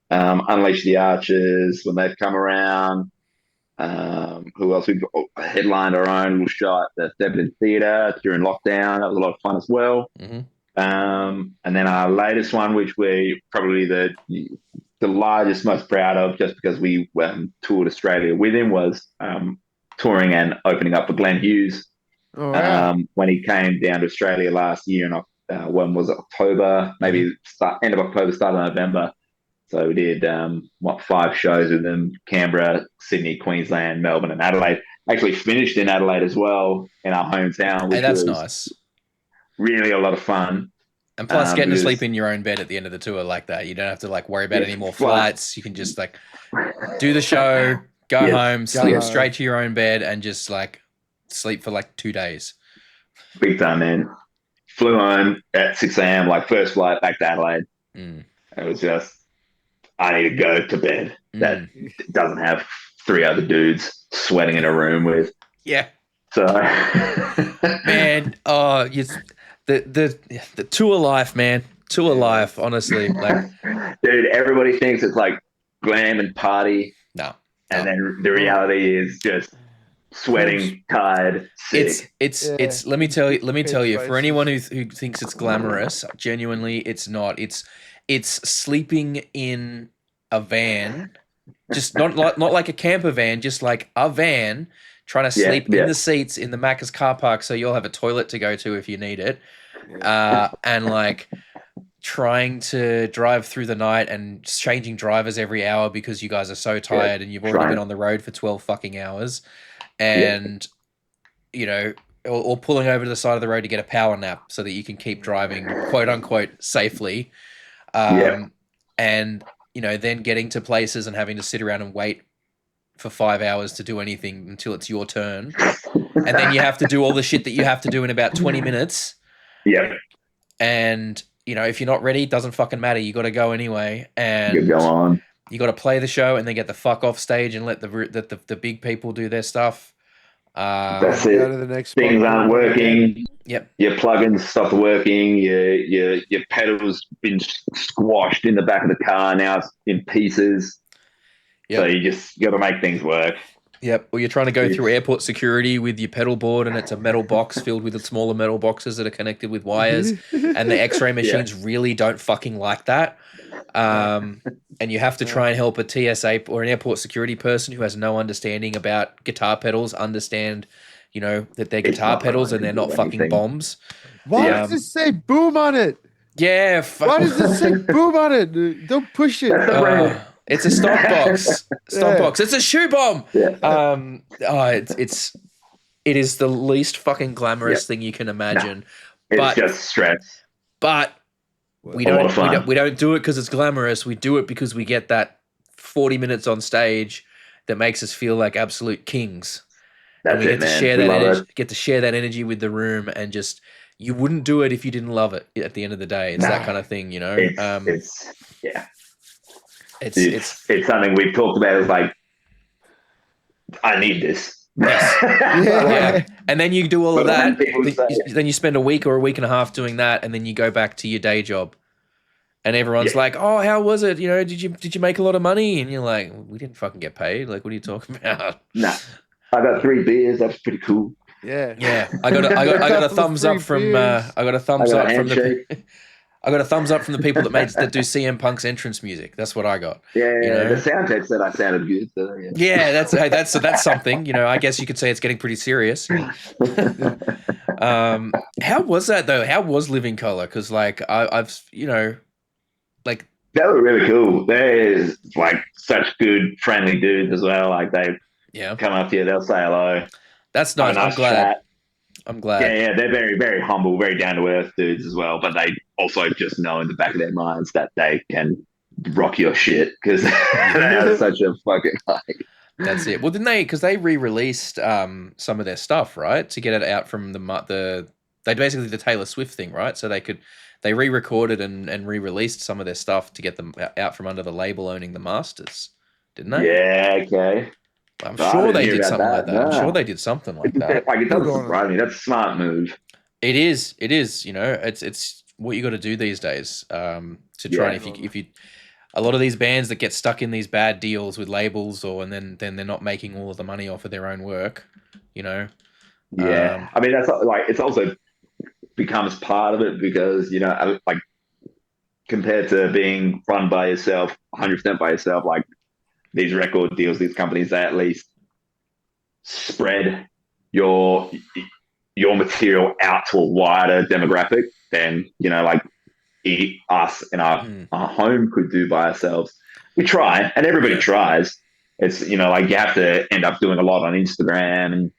Unleash the Archers when they've come around. Who else? We've headlined our own little show at the Debenhams Theatre during lockdown. That was a lot of fun as well. And then our latest one, which we're probably the largest, most proud of, just because we toured Australia with him, was touring and opening up for Glenn Hughes. When he came down to Australia last year, and when was it, October, maybe end of October, start of November. So we did 5 shows with them: Canberra, Sydney, Queensland, Melbourne, and Adelaide. Actually finished in Adelaide as well, in our hometown, which that's was nice. Really a lot of fun. And plus, getting to sleep in your own bed at the end of the tour like that, you don't have to like worry about any more flights. You can just like do the show, go home, sleep straight to your own bed, and just like sleep for like 2 days. Big time, man. Flew home at 6 a.m. like first flight back to Adelaide. It was just, I need to go to bed. That doesn't have 3 other dudes sweating in a room with. Yeah. So, man, the tour life, man. Tour life, honestly. Like, dude, everybody thinks it's like glam and party. No. And then the reality is just sweating, tired, sick. It's let me tell you, for anyone who thinks it's glamorous, genuinely it's not. It's sleeping in a van, just not like a camper van, just like a van, trying to sleep in the seats in the Macca's car park so you'll have a toilet to go to if you need it. And like trying to drive through the night and changing drivers every hour because you guys are so tired and you've already been on the road for 12 fucking hours. And, you know, or pulling over to the side of the road to get a power nap so that you can keep driving, quote unquote, safely. And, you know, then getting to places and having to sit around and wait for 5 hours to do anything until it's your turn. And then you have to do all the shit that you have to do in about 20 minutes. Yeah. And, you know, if you're not ready, it doesn't fucking matter. You got to go anyway. And you go on. You got to play the show and then get the fuck off stage and let the big people do their stuff. That's it. Go to the next Things aren't working. Yep. Your plugins stopped working. Your pedals been squashed in the back of the car. Now it's in pieces. Yep. So you got to make things work. Yep. Or you're trying to go through airport security with your pedal board and it's a metal box filled with the smaller metal boxes that are connected with wires. And the X-ray machines really don't fucking like that. And you have to try and help a TSA or an airport security person who has no understanding about guitar pedals understand, you know, that they're guitar pedals and they're not fucking bombs. Why does it say boom on it? Yeah. Why does it say boom on it? Don't push it. It's a stock box. Stock Yeah. box. It's a shoe bomb. Yeah. It is the least fucking glamorous Yep. thing you can imagine. It's But just stress. but we A lot don't of fun. we don't do it because it's glamorous. We do it because we get that 40 minutes on stage that makes us feel like absolute kings. That's And we it, get to man. share We that love energy, it. get to share that energy with the room, and just you wouldn't do it if you didn't love it. At the end of the day, it's that No. kind of thing, you know. It's It's it's something we've talked about. Is like, I need this. yeah. And then you do all of But when that. people say- Then you spend a week or a week and a half doing that, and then you go back to your day job. And everyone's Yeah. like, "Oh, how was it? You know, did you make a lot of money?" And you're like, "We didn't fucking get paid. Like, what are you talking about?" Nah, I got 3 beers. That's pretty cool. Yeah. Yeah, I got a Couple of thumbs up free from beers. I got a thumbs I got up a from the handshake. I got a thumbs up from the people that do CM Punk's entrance music. That's what I got. Yeah, You know? the sound tech said I sounded good. So, yeah. Yeah, that's something. You know, I guess you could say it's getting pretty serious. How was that though? How was Living Color? Because like I've you know, like That was really cool. They're like such good, friendly dudes as well. Like they yeah, come up here, they'll say hello. that's have a nice. I'm glad. chat. I'm glad. Yeah, they're very, very humble, very down to earth dudes as well. But they also just know in the back of their minds that they can rock your shit because they are such a fucking like. That's it. Well, didn't they? Because they re-released some of their stuff, right, to get it out from they basically the Taylor Swift thing, right? So they re-recorded and re-released some of their stuff to get them out from under the label owning the masters, didn't they? Yeah, okay. I'm I sure didn't they hear did about something like that, that. I'm no. sure they did something like that. Like it doesn't Good on surprise me. That's a smart move. It is. You know, it's what you got to do these days to try. Yeah. And if you, a lot of these bands that get stuck in these bad deals with labels, and then they're not making all of the money off of their own work. You know. Yeah, I mean that's like it's also becomes part of it because you know like compared to being run by yourself, 100% by yourself, like these record deals, these companies, they at least spread your material out to a wider demographic than you know like us in our home could do by ourselves. We try, and everybody tries. It's you know like you have to end up doing a lot on Instagram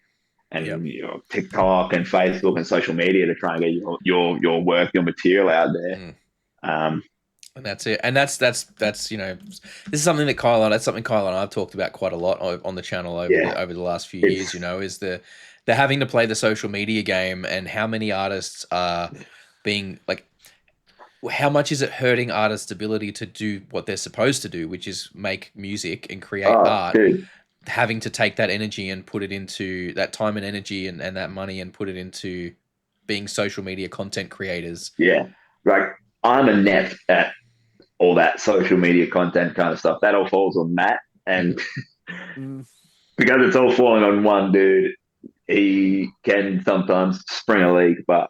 and you know, TikTok and Facebook and social media to try and get your work, your material out there. And that's it. And that's you know, this is something that Kyle and I've talked about quite a lot on the channel over the last few years. You know, is the having to play the social media game and how many artists are being like. How much is it hurting artists' ability to do what they're supposed to do, which is make music and create art? Dude. Having to take that energy and put it into that time and energy and that money and put it into being social media content creators. Yeah. Like I'm inept at all that social media content kind of stuff. That all falls on Matt. And because it's all falling on one dude, he can sometimes spring a leak, but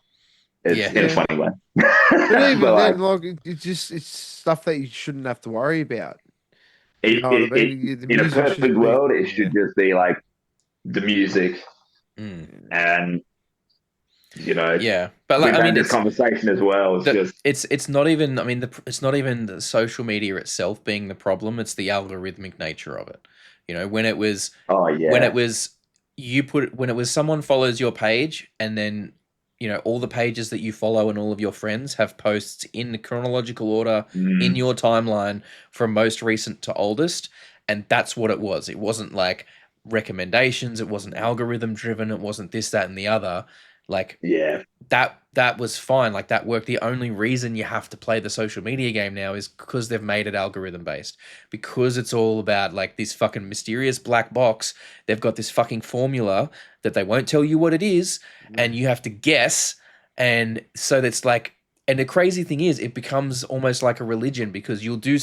it's in a funny way. But even But, then, like it's stuff that you shouldn't have to worry about. You know what I mean? The in a music should perfect be- world, it should just be like the music and you know, but like we've I had mean, this conversation as well. It's not even. I mean, it's not even the social media itself being the problem. It's the algorithmic nature of it. You know, when it was when it was someone follows your page and then you know all the pages that you follow and all of your friends have posts in chronological order in your timeline from most recent to oldest, and that's what it was. It wasn't like recommendations. It wasn't algorithm driven. It wasn't this, that, and the other. Like that was fine. Like that worked. The only reason you have to play the social media game now is because they've made it algorithm based. Because it's all about like this fucking mysterious black box. They've got this fucking formula that they won't tell you what it is, and you have to guess. And so that's like, and the crazy thing is, it becomes almost like a religion because you'll do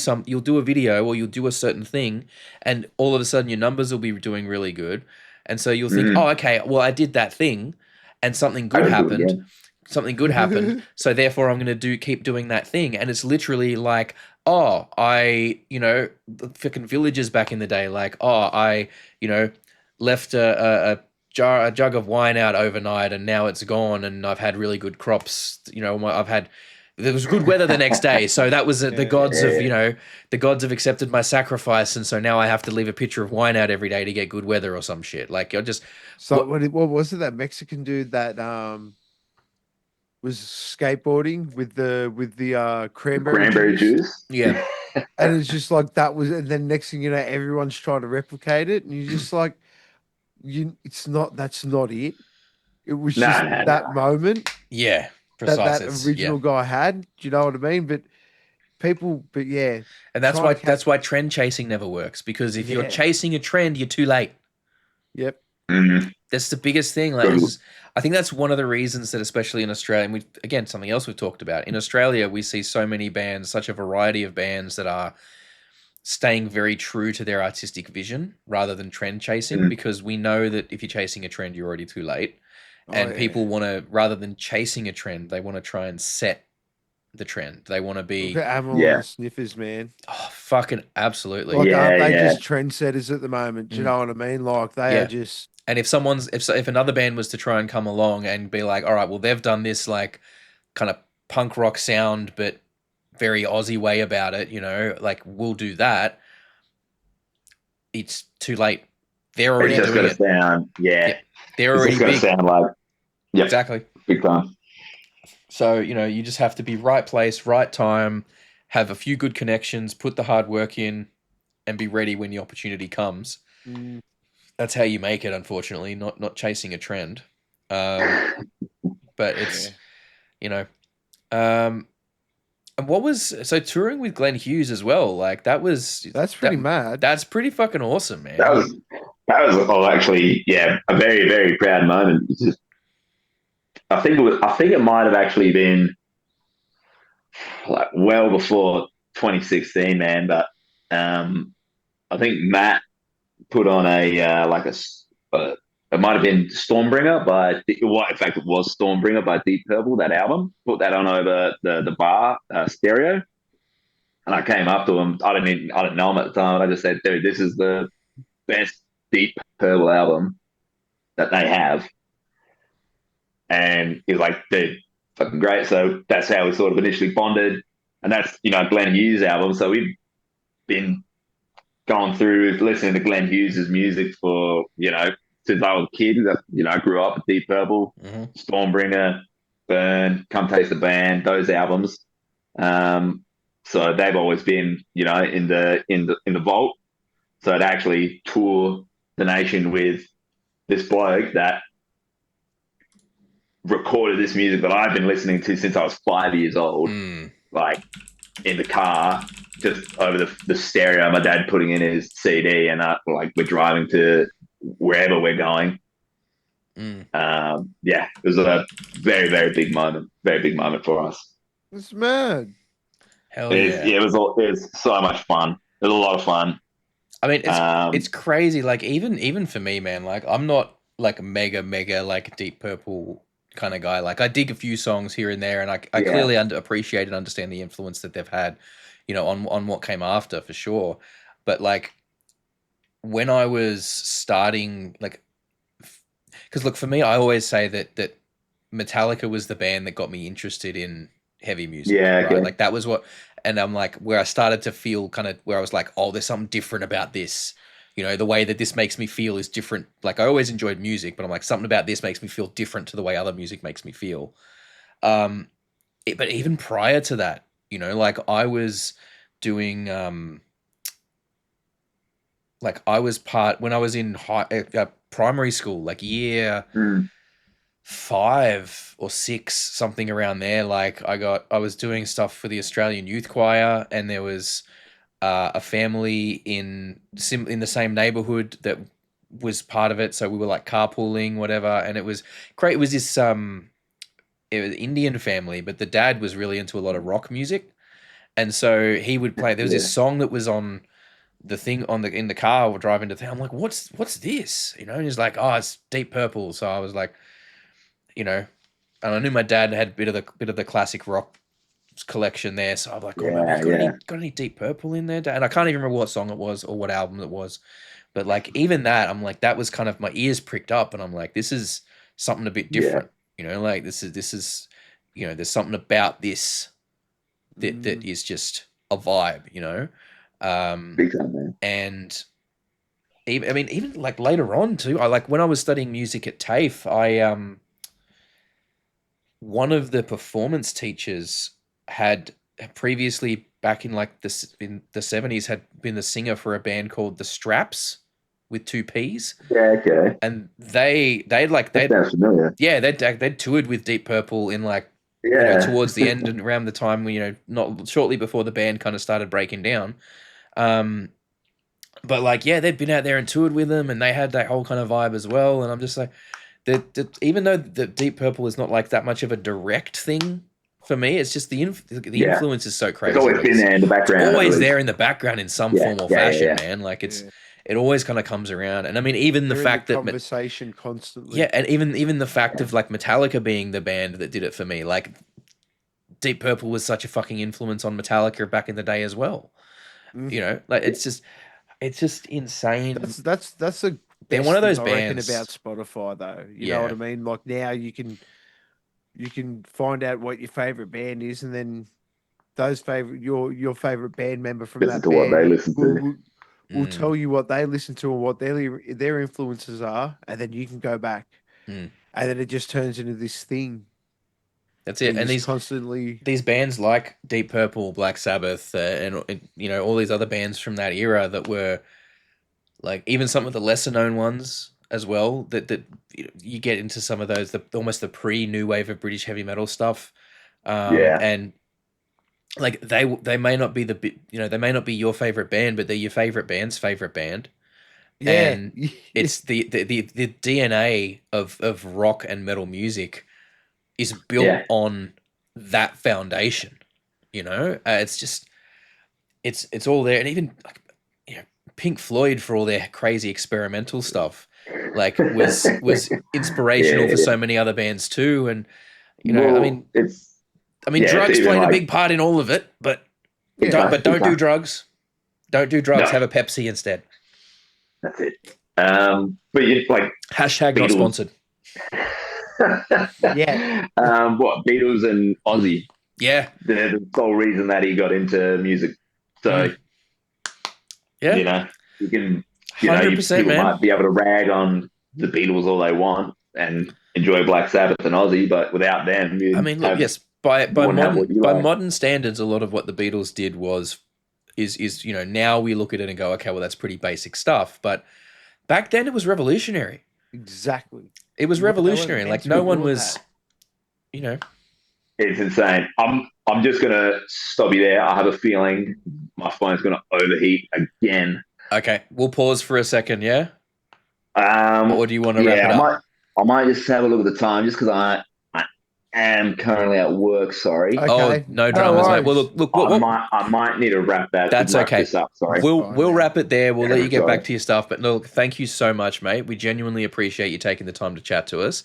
a video or you'll do a certain thing, and all of a sudden your numbers will be doing really good, and so you'll think, oh, okay, well I did that thing. And something good happened. Something good happened. So therefore, I'm going to keep doing that thing. And it's literally like, oh, the fucking villages back in the day. Like, oh, I left a jug of wine out overnight, and now it's gone. And I've had really good crops. You know, I've had there was good weather the next day, so that was the gods of the gods have accepted my sacrifice, and so now I have to leave a pitcher of wine out every day to get good weather or some shit. Like you're just So what was it, that Mexican dude that was skateboarding with the Cranberry juice. yeah. and it's just like that was, and then next thing you know, everyone's trying to replicate it, and you're just like, that's not it. It was just that moment Yeah, that precise. original guy had. Do you know what I mean? But yeah, and that's why trend chasing never works, because if you're chasing a trend, you're too late. Yep. Mm-hmm. That's the biggest thing. Like, I think that's one of the reasons that, especially in Australia, and again, something else we've talked about, in Australia, we see so many bands, such a variety of bands that are staying very true to their artistic vision rather than trend chasing, because we know that if you're chasing a trend, you're already too late. And people want to, rather than chasing a trend, they want to try and set the trend. They want to be and sniffers, man. Oh, fucking absolutely. Like, aren't they just trendsetters at the moment? Do you know what I mean? Like, they are just. And if another band was to try and come along and be like, all right, well, they've done this like kind of punk rock sound, but very Aussie way about it, like we'll do that. It's too late. They're already it's just doing gonna sound, they're already it's just gonna sound like, exactly, big time. So, you just have to be right place, right time, have a few good connections, put the hard work in, and be ready when the opportunity comes. That's how you make it, unfortunately, not chasing a trend. But it's, and what was, so touring with Glenn Hughes as well, like that's pretty mad. That's pretty fucking awesome, man. That was actually, a very, very proud moment. It's just, I think it might have actually been like well before 2016, man. But I think Matt put on it might have been Stormbringer in fact it was Stormbringer by Deep Purple, that album. Put that on over the bar stereo, and I came up to him. I didn't know him at the time. And I just said, dude, this is the best Deep Purple album that they have. And he's like, dude, fucking great. So that's how we sort of initially bonded. And that's, Glenn Hughes' album. So we've been going through listening to Glenn Hughes' music for, since I was a kid. I grew up with Deep Purple, Stormbringer, Burn, Come Taste the Band, those albums. So they've always been, in the vault. So to actually tour the nation with this bloke that recorded this music that I've been listening to since I was 5 years old, like in the car, just over the stereo, my dad putting in his CD, and we're driving to wherever we're going. It was a very, very big moment for us. It's mad. Hell yeah. It was so much fun. It was a lot of fun. I mean, it's crazy. Like even for me, man, like I'm not like a mega like Deep Purple kind of guy. Like I dig a few songs here and there, and I clearly appreciate and understand the influence that they've had, on what came after, for sure. But like when I was starting, like, because look, for me, I always say that Metallica was the band that got me interested in heavy music. Yeah, right? Like that was what, and I'm like, where I started to feel kind of where I was like, oh, there's something different about this. The way that this makes me feel is different. Like I always enjoyed music, but I'm like, something about this makes me feel different to the way other music makes me feel. But even prior to that, like I was doing, like I was when I was in primary school, like year 5 or 6, something around there. Like I was doing stuff for the Australian Youth Choir, and there was a family in the same neighborhood that was part of it. So we were like carpooling, whatever. And it was great. It was this, it was Indian family, but the dad was really into a lot of rock music. And so he would play, there was this song that was on the thing in the car driving to town. I'm like, what's this? And he's like, oh, it's Deep Purple. So I was like, and I knew my dad had a bit of the classic rock collection there, so I'm like, got any Deep Purple in there, Dad? And I can't even remember what song it was or what album it was, but like even that, I'm like, that was kind of, my ears pricked up, and I'm like, this is something a bit different, like this is there's something about this that is just a vibe, you know. Big time, man. And even like later on too. I like when I was studying music at TAFE. One of the performance teachers had previously, back in like in the 70s, had been the singer for a band called the Straps with 2 P's. Yeah, okay. And they'd Sounds familiar. yeah, they'd toured with Deep Purple in like towards the end and around the time when, not shortly before the band kind of started breaking down. But like, yeah, they'd been out there and toured with them, and they had that whole kind of vibe as well. And I'm just like, even though the Deep Purple is not like that much of a direct thing for me, it's just the influence is so crazy. It's always been there in the background. It's always there in the background in some form or fashion, man. Like it always kind of comes around. And I mean, even the fact that conversation constantly. Yeah, and even the fact of like Metallica being the band that did it for me, like Deep Purple was such a fucking influence on Metallica back in the day as well. Like it's just insane. They're one of those bands. About Spotify though, you know what I mean. Like now you can find out what your favorite band is, and then your favorite band member from listen that to band what they listen to. will tell you what they listen to and what their influences are, and then you can go back, and then it just turns into this thing. That's it. And these bands like Deep Purple, Black Sabbath, and all these other bands from that era that were like, even some of the lesser known ones as well, that you get into some of those, almost the pre-new wave of British heavy metal stuff. And like they may not be they may not be your favorite band, but they're your favorite band's favorite band. Yeah. And it's the DNA of rock and metal music is built on that foundation. It's just it's all there. And even like, Pink Floyd, for all their crazy experimental stuff, like was inspirational for so many other bands too. And drugs played a big part in all of it, but don't do drugs. Don't do drugs. Have a Pepsi instead. That's it. But you like hashtag Beatles. Not sponsored. What, Beatles and Ozzy? Yeah, the sole reason that he got into music. So you can 100%, people man. might be able to rag on the Beatles all they want and enjoy Black Sabbath and Ozzy, but without them, by modern standards, a lot of what the Beatles did is now we look at it and go, okay, well, that's pretty basic stuff, but back then it was revolutionary. Exactly. It was revolutionary. Like no one was, It's insane. I'm just gonna stop you there. I have a feeling my phone's gonna overheat again. Okay, we'll pause for a second. Yeah. Or do you want to wrap it up? I might just have a look at the time, just because I am currently at work. Sorry. Okay. Oh, no dramas, mate. Well, look. I might need to wrap that. That's okay. This up, sorry. We'll wrap it there. We'll let you get back to your stuff. But look, thank you so much, mate. We genuinely appreciate you taking the time to chat to us.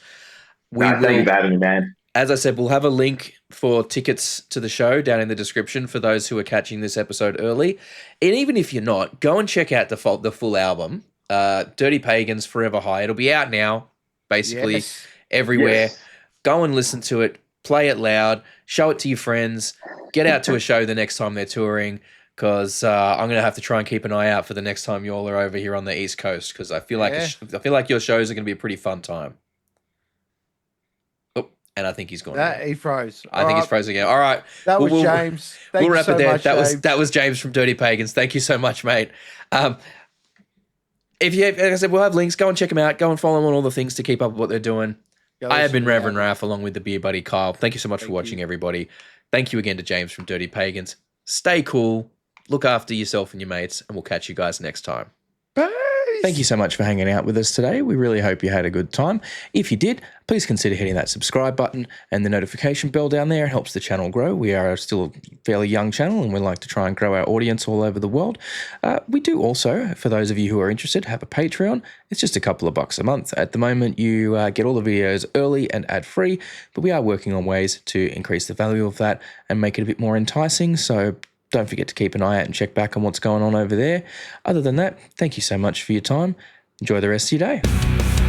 Thank you for having me, man. As I said, we'll have a link for tickets to the show down in the description for those who are catching this episode early. And even if you're not, go and check out the full album, Dirty Pagans, Forever High. It'll be out now, basically everywhere. Yes. Go and listen to it, play it loud, show it to your friends, get out to a show the next time they're touring, because I'm going to have to try and keep an eye out for the next time you all are over here on the East Coast, because I feel like your shows are going to be a pretty fun time. And I think he's gone. He froze. I think he's frozen again. All right. That was James. We'll wrap it there. Much, that was James from Dirty Pagans. Thank you so much, mate. Like I said, we'll have links. Go and check them out. Go and follow them on all the things to keep up with what they're doing. I have been Reverend Raff along with the BeerBuddy Kyle. Thank you so much for watching, everybody. Thank you again to James from Dirty Pagans. Stay cool. Look after yourself and your mates, and we'll catch you guys next time. Peace. Thank you so much for hanging out with us today. We really hope you had a good time. If you did, please consider hitting that subscribe button and the notification bell down there. It helps the channel grow. We are still a fairly young channel, and we like to try and grow our audience all over the world. We do also, for those of you who are interested, have a Patreon. It's just a couple of bucks a month. At the moment, you get all the videos early and ad-free, but we are working on ways to increase the value of that and make it a bit more enticing. So don't forget to keep an eye out and check back on what's going on over there. Other than that, thank you so much for your time. Enjoy the rest of your day.